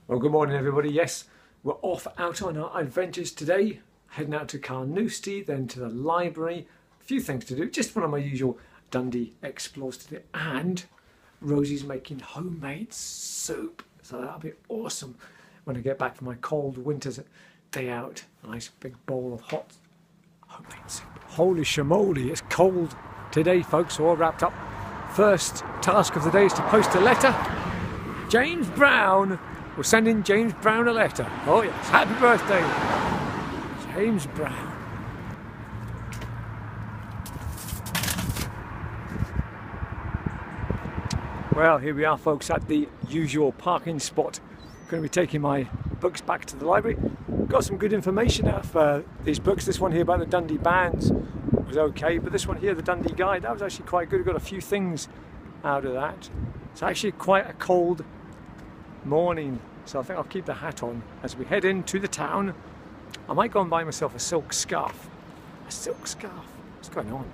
Well, good morning everybody. Yes, we're off out on our adventures today, heading out to Carnoustie, then to the library, a few things to do, just one of my usual Dundee explores today, and Rosie's making homemade soup, so that'll be awesome when I get back from my cold winter's day out. A nice big bowl of hot homemade soup. Holy shamoly, it's cold today folks, all wrapped up. First task of the day is to post a letter. James Brown, we're sending James Brown a letter. Oh yes, happy birthday, James Brown. Well, here we are folks at the usual parking spot. Going to be taking my books back to the library. Got some good information out of these books. This one here about the Dundee bands was okay, but this one here, the Dundee Guide, that was actually quite good. Got a few things out of that. It's actually quite a cold morning, so I think I'll keep the hat on as we head into the town. I might go and buy myself a silk scarf. A silk scarf? What's going on?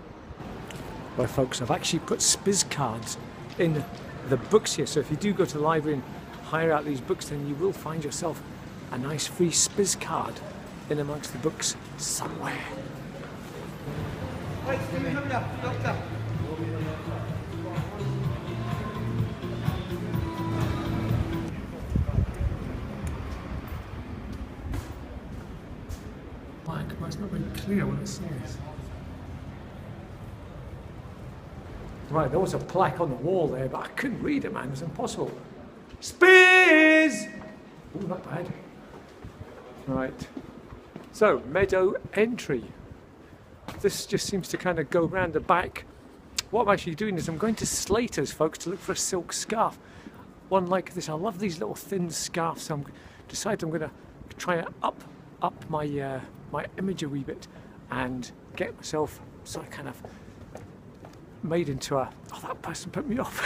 Well folks, I've actually put Spiz cards in the books here, so if you do go to the library and hire out these books, then you will find yourself a nice free Spiz card in amongst the books somewhere. But it's not very clear what it says. Right, there was a plaque on the wall there, but I couldn't read it, man. It was impossible. Spiz! Oh, not bad. Right. So, meadow entry. This just seems to kind of go round the back. What I'm actually doing is I'm going to Slater's, folks, to look for a silk scarf. One like this. I love these little thin scarves, so I'm decided I'm going to try and up my my image a wee bit and get myself sort of kind of made into a... Oh, that person put me off.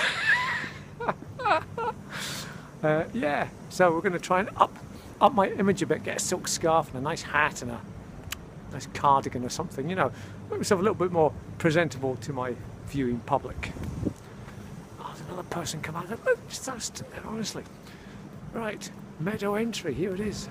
Yeah, so we're going to try and up my image a bit, get a silk scarf and a nice hat and a nice cardigan or something, you know, make myself a little bit more presentable to my viewing public. Oh, there's another person come out. Just so stupid, honestly. Right, meadow entry, here it is.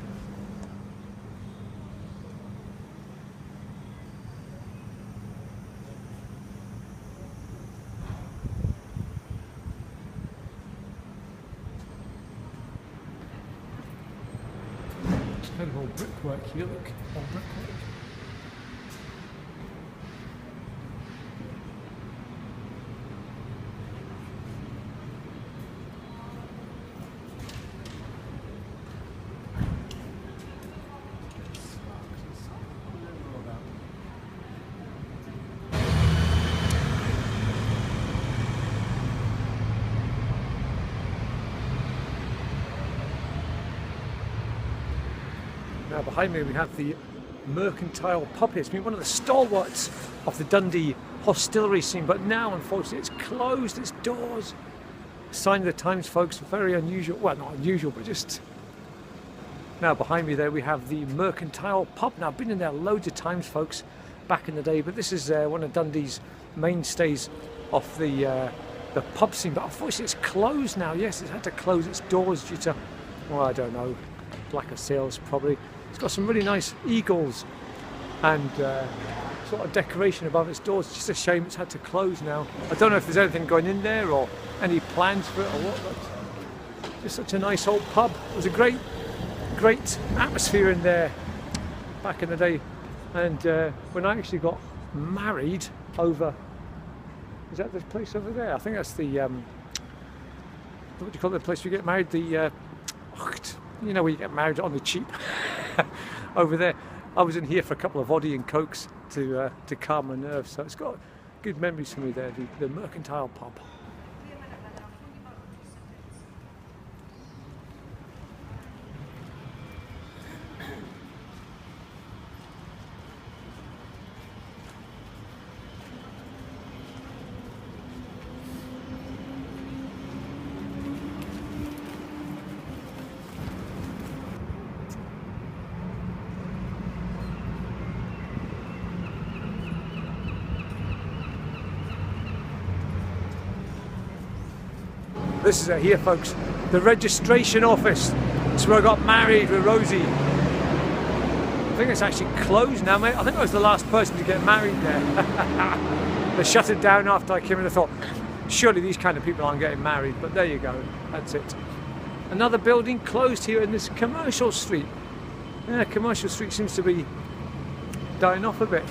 Kind of all brickwork here, look, all brickwork. Now behind me we have the Mercantile Pub here. It's been one of the stalwarts of the Dundee hostelry scene, but now unfortunately it's closed its doors. Sign of the times folks, very unusual, well not unusual but just... Now behind me there we have the Mercantile Pub. Now I've been in there loads of times folks back in the day, but this is one of Dundee's mainstays of the pub scene, but unfortunately it's closed now. Yes, it's had to close its doors due to, well I don't know, lack of sales probably. It's got some really nice eagles and sort of decoration above its doors. It's just a shame it's had to close now. I don't know if there's anything going in there or any plans for it or what, but just such a nice old pub. It was a great atmosphere in there back in the day. And when I actually got married over, is that this place over there? I think that's the, what do you call the place we get married? The, you know where you get married on the cheap. Over there, I was in here for a couple of Oddy and Cokes to calm my nerves, so it's got good memories for me there, the Mercantile Pub. This is it here folks, the registration office. That's where I got married with Rosie. I think it's actually closed now, mate. I think I was the last person to get married there. They shut it down after I came in. I thought, surely these kind of people aren't getting married, but there you go. That's it. Another building closed here in this commercial street. Yeah, commercial street seems to be dying off a bit.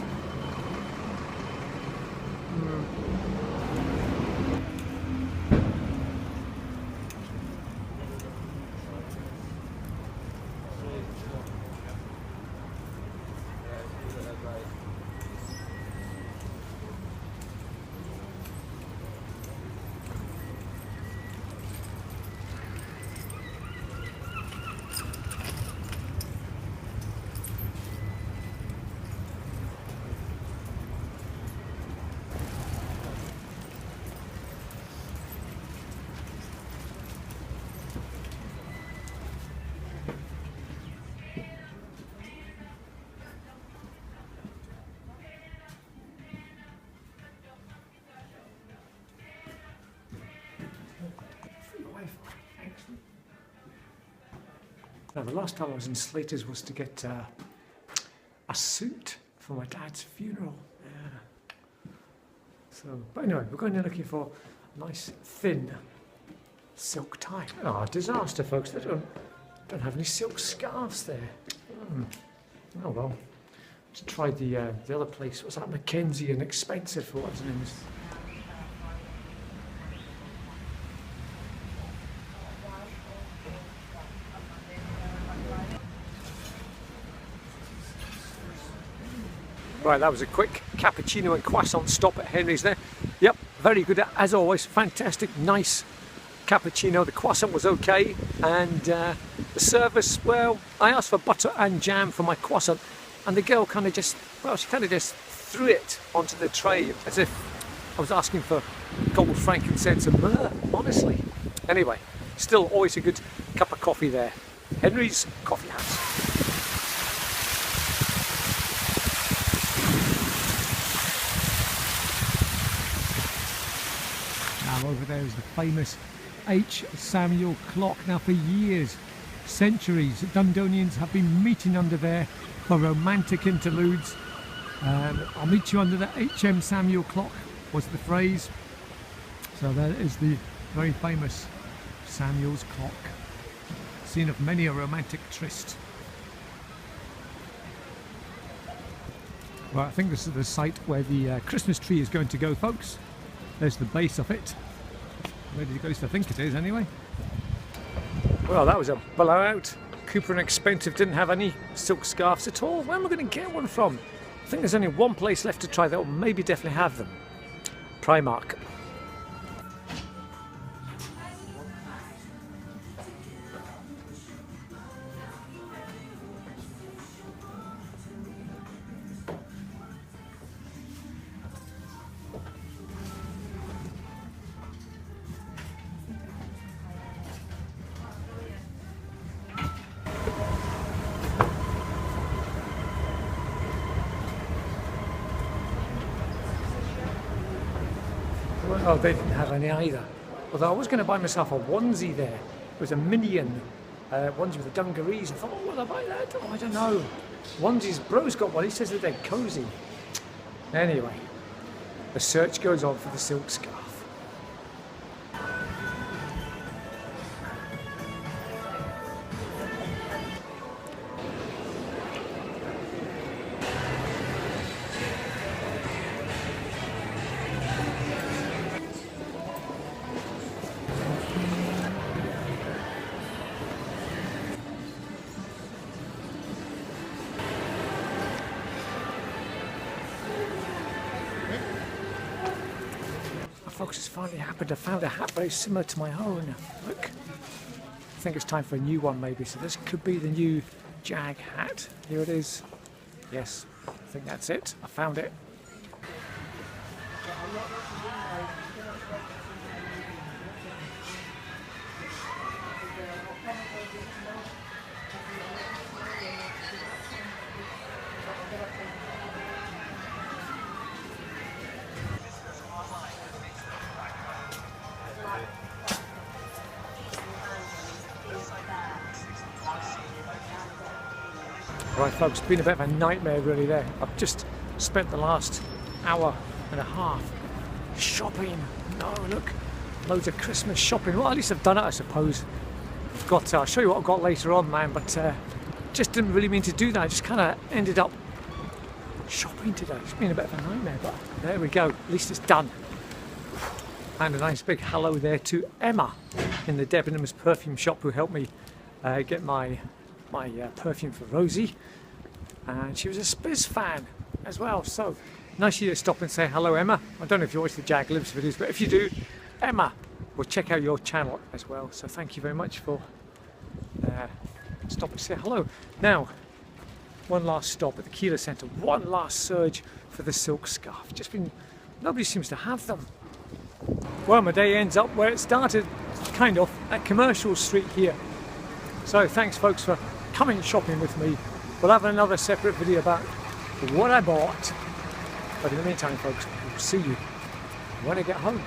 Now, the last time I was in Slater's was to get a suit for my dad's funeral. Yeah. So, but anyway, we're going there looking for a nice thin silk tie. Oh, disaster, folks! They don't have any silk scarves there. Oh well. Let's try the other place. What's that? Mackenzie and Expensive for what's the name is. Right, that was a quick cappuccino and croissant stop at Henry's there. Yep, very good as always. Fantastic, nice cappuccino. The croissant was okay, and the service, well, I asked for butter and jam for my croissant, and the girl kind of just, well, she kind of just threw it onto the tray as if I was asking for gold, frankincense and myrrh, honestly. Anyway, still always a good cup of coffee there. Henry's Coffee House. Over there is the famous H. Samuel clock. Now for years, centuries, Dundonians have been meeting under there for romantic interludes. I'll meet you under the H.M. Samuel clock was the phrase. So that is the very famous Samuel's clock, scene of many a romantic tryst. Well, I think this is the site where the Christmas tree is going to go, folks. There's the base of it. Where did he go to think it is, anyway? Well, that was a blowout. Cooper and Expensive didn't have any silk scarves at all. Where am I going to get one from? I think there's only one place left to try that will maybe definitely have them. Primark. Well, they didn't have any either. Although I was going to buy myself a onesie there. It was a minion onesie with the dungarees. I thought, oh, will I buy that? Oh, I don't know. Onesies, bro's got one. He says that they're cosy. Anyway, the search goes on for the silk scarf. Folks, it's finally happened. I found a hat very similar to my own. Look, I think it's time for a new one maybe. So this could be the new Jag hat. Here it is. Yes, I think that's it. I found it. Right folks, it's been a bit of a nightmare really there. I've just spent the last hour and a half shopping. No, look, loads of Christmas shopping. Well, at least I've done it, I suppose. I've got, I'll show you what I've got later on, man, but just didn't really mean to do that. I just kind of ended up shopping today. It's been a bit of a nightmare, but there we go. At least it's done. And a nice big hello there to Emma in the Debenhams perfume shop who helped me get my perfume for Rosie. And she was a Spiz fan as well. So nice of you to stop and say hello, Emma. I don't know if you watch the Jag Lives videos, but if you do, Emma will check out your channel as well. So thank you very much for stopping to say hello. Now, one last stop at the Keeler Centre. One last surge for the silk scarf. Just been, nobody seems to have them. Well, my day ends up where it started, kind of, at Commercial Street here. So thanks folks for coming shopping with me. We'll have another separate video about what I bought. But in the meantime folks, we'll see you when I get home.